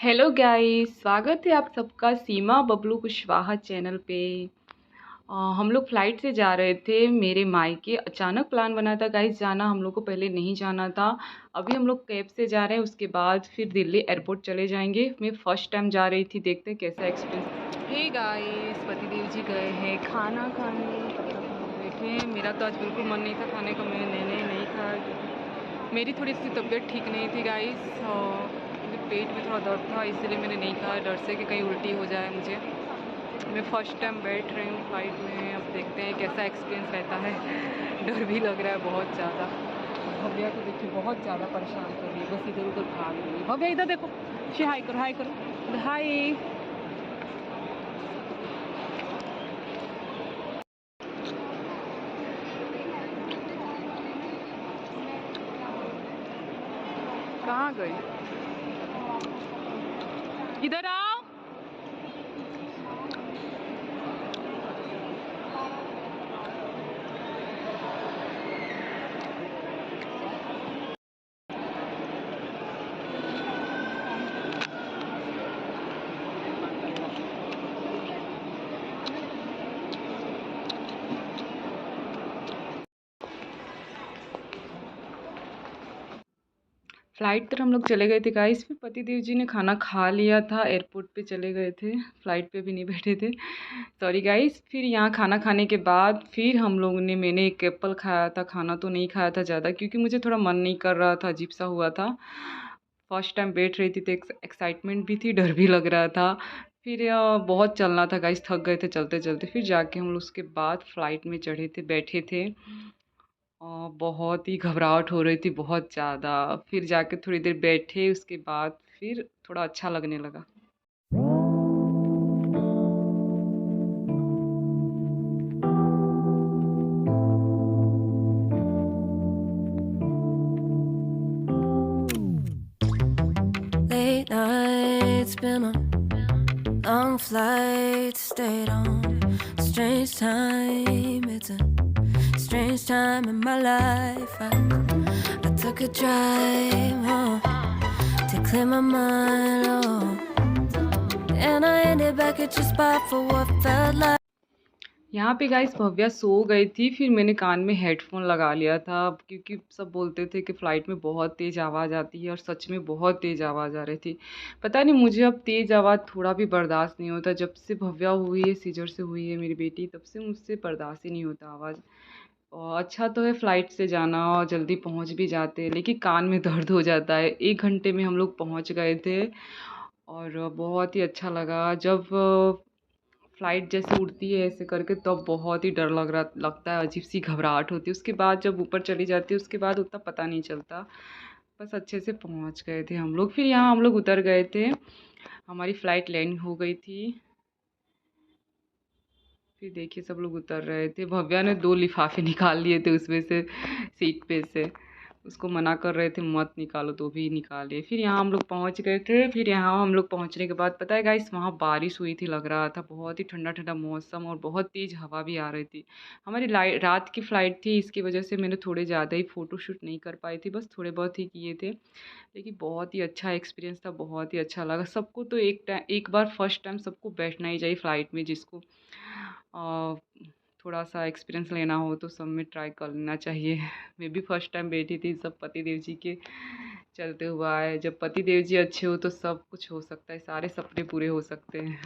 Hello guys, स्वागत है आप सबका सीमा बबलू कुशवाहा चैनल पे। हम लोग फ़्लाइट से जा रहे थे मेरे मायके। अचानक प्लान बना था गाइस जाना, हम लोग को पहले नहीं जाना था। अभी हम लोग कैब से जा रहे हैं, उसके बाद फिर दिल्ली एयरपोर्ट चले जाएंगे। मैं फ़र्स्ट टाइम जा रही थी, देखते हैं कैसा एक्सपीरियंस। हे गाइस, पतिदेव जी गए हैं खाना खाने, तब तक हम लोग बैठे हैं। मेरा तो आज बिल्कुल मन नहीं था खाने का, मैंने नहीं खाया क्योंकि मेरी थोड़ी सी तबीयत ठीक नहीं थी गाइस। मुझे पेट में थोड़ा दर्द था, इसीलिए मैंने नहीं खाया, डर से कि कहीं उल्टी हो जाए मुझे। मैं फ़र्स्ट टाइम बैठ रही हूँ फ़्लाइट में, अब देखते हैं कैसा एक्सपीरियंस रहता है। डर भी लग रहा है बहुत ज़्यादा। भव्या को देखिए बहुत ज़्यादा परेशान कर रही है, बस इधर उधर भाग रही है। भव्या इधर देखो, शे हाई करो, हाई करो, हाई। कहाँ गई? इधर आओ। फ़्लाइट पर हम लोग चले गए थे गाइस, फिर पतिदेव जी ने खाना खा लिया था, एयरपोर्ट पे चले गए थे, फ़्लाइट पे भी नहीं बैठे थे, सॉरी गाइस। फिर यहाँ खाना खाने के बाद फिर हम लोगों ने मैंने एक एप्पल खाया था, खाना तो नहीं खाया था ज़्यादा क्योंकि मुझे थोड़ा मन नहीं कर रहा था, अजीब सा हुआ था। फर्स्ट टाइम बैठ रही थी तो एक्साइटमेंट भी थी, डर भी लग रहा था। फिर बहुत चलना था गाइस, थक गए थे चलते चलते। फिर जाके हम लोग उसके बाद फ़्लाइट में चढ़े थे, बैठे थे। बहुत ही घबराहट हो रही थी, बहुत ज़्यादा। फिर जाके थोड़ी देर बैठे, उसके बाद फिर थोड़ा अच्छा लगने लगा। Late nights, been a long flight, stayed on strange time. It's a strange time in my life. I took a drive home to clear my mind, and I ended back at your spot for what felt like. यहाँ पे guys Bhavya सो गई थी, फिर मैंने कान में headphone लगा लिया था क्योंकि सब बोलते थे कि फ़्लाइट में बहुत तेज़ आवाज़ आती है, और सच में बहुत तेज़ आवाज़ आ रही थी। पता नहीं मुझे अब तेज़ आवाज़ थोड़ा भी बर्दाश्त नहीं होता। जब से भव्या हुई है, सीजर से हुई है मेरी बेटी, तब से मुझसे बर्दाश्त ही नहीं होता आवाज़। और अच्छा तो है फ़्लाइट से जाना, और जल्दी पहुँच भी जाते हैं, लेकिन कान में दर्द हो जाता है। 1 घंटे में हम लोग पहुँच गए थे, और बहुत ही अच्छा लगा। जब फ़्लाइट जैसे उड़ती है ऐसे करके, तब बहुत ही डर लगता है, अजीब-सी घबराहट होती है। उसके बाद जब ऊपर चली जाती है, उसके बाद उतना पता नहीं चलता। बस अच्छे से पहुँच गए थे हम लोग। फिर यहाँ हम लोग उतर गए थे, हमारी फ़्लाइट लैंड हो गई थी। फिर देखिए सब लोग उतर रहे थे। भव्या ने 2 लिफ़ाफ़े निकाल लिए थे उसमें से, सीट पे से। उसको मना कर रहे थे मत निकालो, तो भी निकाले। फिर यहाँ हम लोग पहुँच गए थे। फिर यहाँ हम लोग पहुँचने के बाद पता है गाइस, वहाँ बारिश हुई थी, लग रहा था बहुत ही ठंडा-ठंडा मौसम, और बहुत तेज़ हवा भी आ रही थी। हमारी रात की फ़्लाइट थी, इसकी वजह से मैंने थोड़े ज़्यादा ही फ़ोटोशूट नहीं कर पाई थी, बस थोड़े बहुत ही किए थे। लेकिन बहुत ही अच्छा एक्सपीरियंस था, बहुत ही अच्छा लगा। सबको तो एक बार फर्स्ट टाइम सबको बैठना ही चाहिए फ़्लाइट में, जिसको अ, थोड़ा-सा एक्सपीरियंस लेना हो तो सब में ट्राई कर लेना चाहिए। मैं भी फर्स्ट टाइम बैठी थी, सब पतिदेव जी के चलते हुआ है। जब पतिदेव जी अच्छे हो तो सब कुछ हो सकता है, सारे सपने पूरे हो सकते हैं।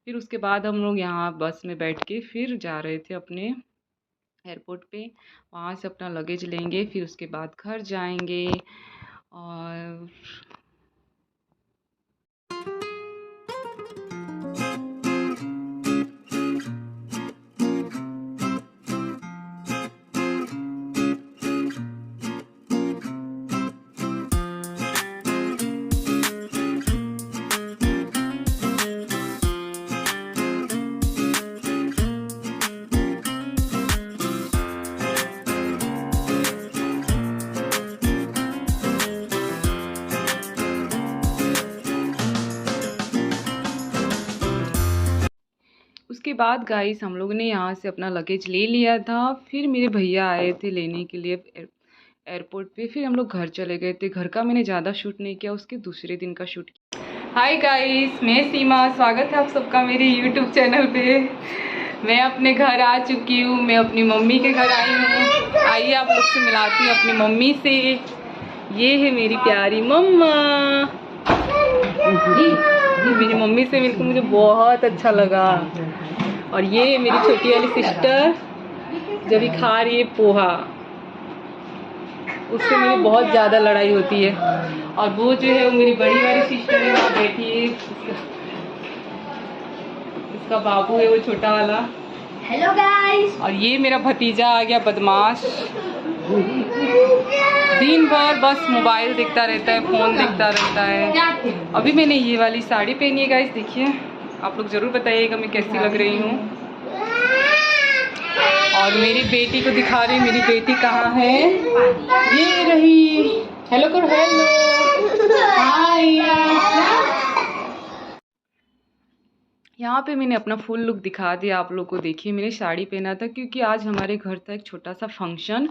फिर उसके बाद हम लोग यहाँ बस में बैठ के फिर जा रहे थे अपने एयरपोर्ट पे। वहाँ से अपना लगेज लेंगे, फिर उसके बाद घर जाएँगे। और उसके बाद गाइस हम लोगों ने यहाँ से अपना लगेज ले लिया था। फिर मेरे भैया आए थे लेने के लिए एयरपोर्ट पे। फिर हम लोग घर चले गए थे। घर का मैंने ज़्यादा शूट नहीं किया, उसके दूसरे दिन का शूट किया। हाय गाइस, मैं सीमा, स्वागत है आप सबका मेरे यूट्यूब चैनल पे। मैं अपने घर आ चुकी हूँ, मैं अपनी मम्मी के घर आई हूँ। आइए आप लोग से मिलाती हूँ अपनी मम्मी से। ये है मेरी प्यारी मम्मा। मेरी मम्मी से मिलकर मुझे बहुत अच्छा लगा। और ये मेरी छोटी वाली सिस्टर जब भी खा रही है पोहा, उससे मेरी बहुत ज़्यादा लड़ाई होती है। और वो जो है वो मेरी बड़ी वाली सिस्टर है, वहाँ बैठी है। इसका बाबू है वो छोटा वाला। Hello guys. और ये मेरा भतीजा आ गया बदमाश, दिन भर बस मोबाइल देखता रहता है, फ़ोन देखता रहता है। अभी मैंने ये वाली साड़ी पहनी है गाइस, देखिए। आप लोग ज़रूर बताइएगा मैं कैसी लग रही हूँ। और मेरी बेटी को दिखा रही, मेरी बेटी कहाँ है, ये रही। हेलो करो, हेलो, हाय। यहाँ पे मैंने अपना फुल लुक दिखा दिया आप लोग को। देखिए मैंने साड़ी पहना था क्योंकि आज हमारे घर था एक छोटा सा फंक्शन,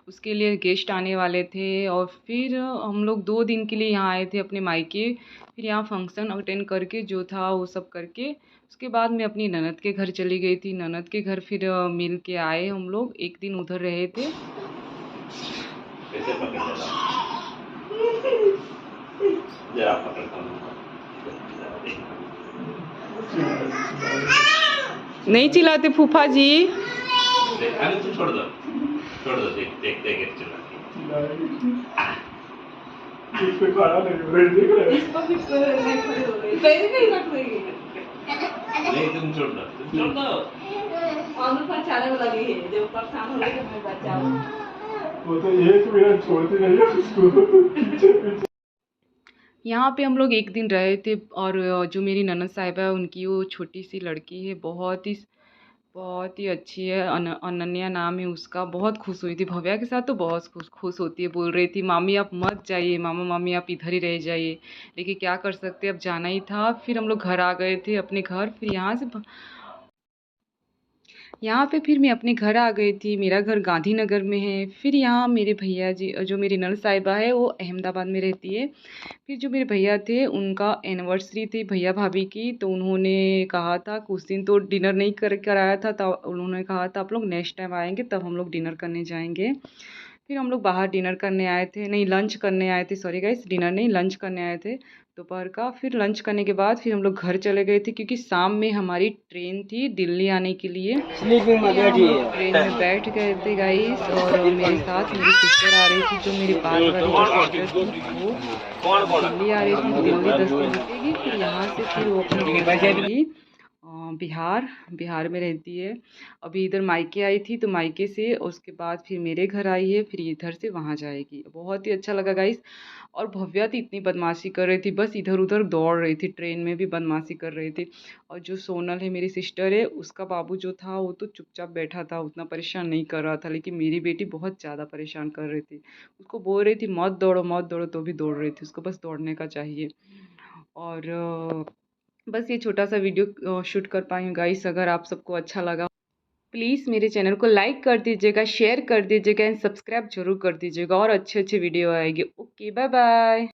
उसके लिए गेस्ट आने वाले थे। और फिर हम लोग 2 दिन के लिए यहाँ आए थे अपने मायके। फिर यहाँ फंक्शन अटेंड करके जो था वो सब करके उसके बाद मैं अपनी ननद के घर चली गई थी। ननद के घर फिर मिल के आए हम लोग, 1 दिन उधर रहे थे। नहीं चिल्लाते फूफा जी। अरे तू छोड़ दो, देख इसमें खड़ा नहीं हो रही, देख रहे नहीं, तुम छोड़ दो। वो तो एक मिनट छोड़ती नहीं है उसको पीछे। यहाँ पे हम लोग 1 दिन रहे थे। और जो मेरी ननद साहिबा है उनकी वो छोटी सी लड़की है, बहुत ही अच्छी है। अनन्या नाम है उसका। बहुत खुश हुई थी भव्या के साथ, तो बहुत खुश होती है। बोल रही थी मामी आप मत जाइए, मामा मामी आप इधर ही रह जाइए। लेकिन क्या कर सकते, अब जाना ही था। फिर हम लोग घर आ गए थे अपने घर। फिर यहाँ पे फिर मैं अपने घर आ गई थी। मेरा घर गांधीनगर में है। फिर यहाँ मेरे भैया जी, जो मेरी ननद साहिबा है वो अहमदाबाद में रहती है। फिर जो मेरे भैया थे उनका एनिवर्सरी थी भैया भाभी की, तो उन्होंने कहा था कुछ दिन तो डिनर नहीं कराया था, तब उन्होंने कहा था आप लोग नेक्स्ट टाइम आएंगे तब हम लोग डिनर करने जाएंगे। फिर हम लोग बाहर डिनर करने आए थे, नहीं लंच करने आए थे, सॉरी गाइस, डिनर नहीं लंच करने आए थे दोपहर का। फिर लंच करने के बाद फिर हम लोग घर चले गए थे क्योंकि शाम में हमारी ट्रेन थी दिल्ली आने के लिए। ट्रेन में बैठ गए थे गाइस। और मेरे साथ मेरी सिस्टर आ रही थी, जो मेरी बात वाली सिस्टर थी वो दिल्ली आ रही थी। दिल्ली 10 दिन रुकेगी, फिर यहाँ से फिर वो अपनी बिहार में रहती है। अभी इधर मायके आई थी, तो मायके से उसके बाद फिर मेरे घर आई है, फिर इधर से वहाँ जाएगी। बहुत ही अच्छा लगा गाइस। और भव्या तो इतनी बदमाशी कर रही थी, बस इधर उधर दौड़ रही थी, ट्रेन में भी बदमाशी कर रही थी। और जो सोनल है मेरी सिस्टर है, उसका बाबू जो था वो तो चुपचाप बैठा था, उतना परेशान नहीं कर रहा था। लेकिन मेरी बेटी बहुत ज़्यादा परेशान कर रही थी, उसको बोल रही थी मत दौड़ो मत दौड़ो, तो भी दौड़ रही थी। उसको बस दौड़ने का चाहिए। और बस ये छोटा सा वीडियो शूट कर पाई हूँ गाइस। अगर आप सबको अच्छा लगा प्लीज़ मेरे चैनल को लाइक कर दीजिएगा, शेयर कर दीजिएगा एंड सब्सक्राइब जरूर कर दीजिएगा। और अच्छे अच्छे वीडियो आएगी। Okay, bye bye.